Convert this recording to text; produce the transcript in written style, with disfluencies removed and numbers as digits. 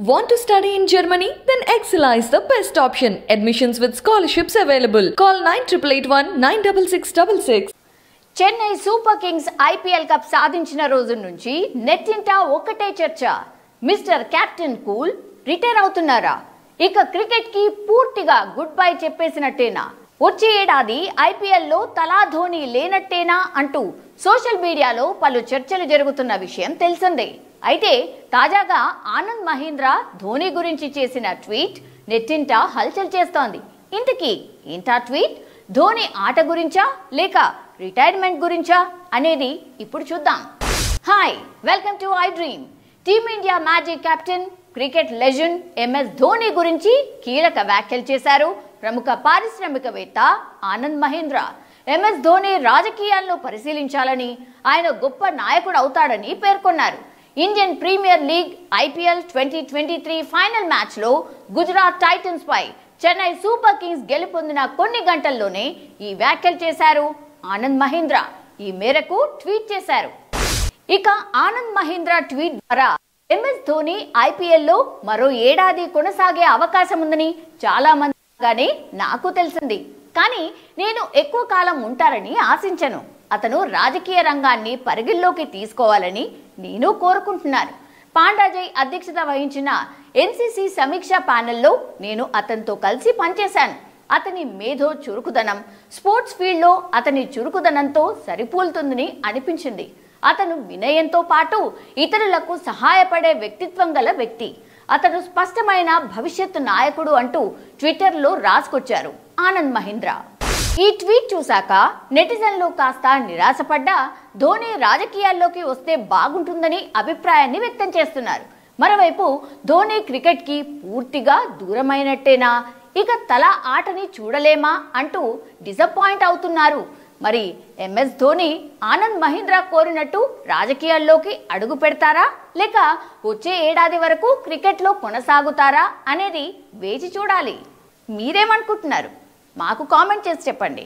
Want to study in Germany? Then Excella is the best option. Admissions with scholarships available. Call 9881 96666. Chennai super Kings IPL cup సాధించిన రోజు నుంచి నెట్టింట ఒకటే చర్చ. Mister captain cool retire అవుతున్నారా? ఇక క్రికెట్ కి పూర్తిగా గుడ్ బై చెప్పేసినట్టేనా? వచ్చే ఏడాది ఐపీఎల్ లో తలా ధోని లేనట్టేనా అంటూ సోషల్ మీడియాలో పలు చర్చలు జరుగుతున్న విషయం తెలిసిందే. అయితే తాజాగా ఆనంద్ మహీంద్ర ధోని గురించి చేసిన ట్వీట్ నెట్టింట హల్చల్ చేస్తోంది. ఇంతకీ ఏంటా ట్వీట్? ధోని ఆట గురించా లేక రిటైర్మెంట్ గురించా అనేది ఇప్పుడు చూద్దాం. Hi, welcome to I Dream. Team India మాజీ captain, cricket legend MS Dhoni గురించి కీలక వ్యాఖ్యలు చేశారు ప్రముఖ పారిశ్రామికవేత్త ఆనంద్ మహీంద్ర. ఎంఎస్ ధోని రాజకీయాల్లో పరిశీలించాలని, ఆయన గొప్ప నాయకుడు అవుతాడని పేర్కొన్నారు. Indian premier league IPL 2023 final match లో గుజరాత్ టైటన్స్ పై చెన్నై సూపర్ కింగ్స్ గెలుపొందిన కొన్ని గంటల్లోనే ఈ వ్యాఖ్యలు చేశారు ఆనంద్ మహీంద్ర. ఈ మేరకు ట్వీట్ చేశారు. ఇక ఆనంద్ మహీంద్ర ట్వీట్ ద్వారా ఎంఎస్ ధోని ఐపీఎల్ లో మరో ఏడాది కొనసాగే అవకాశం ఉందని చాలా మందిగానే నాకు తెలిసింది. కానీ నేను ఎక్కువ కాలం ఉంటారని ఆశించను. అతను రాజకీయ రంగాన్ని పరిగణలోకి తీసుకోవాలని నేను కోరుకుంటున్నాను. పాండాజయ్ అధ్యక్షత వహించిన ఎన్సీసీ సమీక్ష ప్యానెల్లో నేను అతనితో కలిసి పనిచేశాను. అతని మేధో చురుకుదనం స్పోర్ట్స్ ఫీల్డ్లో అతని చురుకుదనంతో సరిపోలుతుందని అనిపించింది. అతను వినయంతో పాటు ఇతరులకు సహాయపడే వ్యక్తిత్వం గల వ్యక్తి. అతను స్పష్టమైన భవిష్యత్తు నాయకుడు అంటూ ట్విట్టర్లో రాసుకొచ్చారు ఆనంద్ మహీంద్ర. ఈ ట్వీట్ చూశాక నెటిజన్లు కాస్త నిరాశపడ్డా ధోని రాజకీయాల్లోకి వస్తే బాగుంటుందని అభిప్రాయాన్ని వ్యక్తం చేస్తున్నారు. మరోవైపు ధోని క్రికెట్ కి పూర్తిగా దూరమైనట్టేనా, ఇక తల ఆటని చూడలేమా అంటూ డిసప్పాయింట్ అవుతున్నారు. మరి ఎంఎస్ ధోని ఆనంద్ మహీంద్ర కోరినట్టు రాజకీయాల్లోకి అడుగు పెడతారా లేక వచ్చే ఏడాది వరకు క్రికెట్లో కొనసాగుతారా అనేది వేచి చూడాలి. మీరేమనుకుంటున్నారు? మాకు కామెంట్ చేసి చెప్పండి.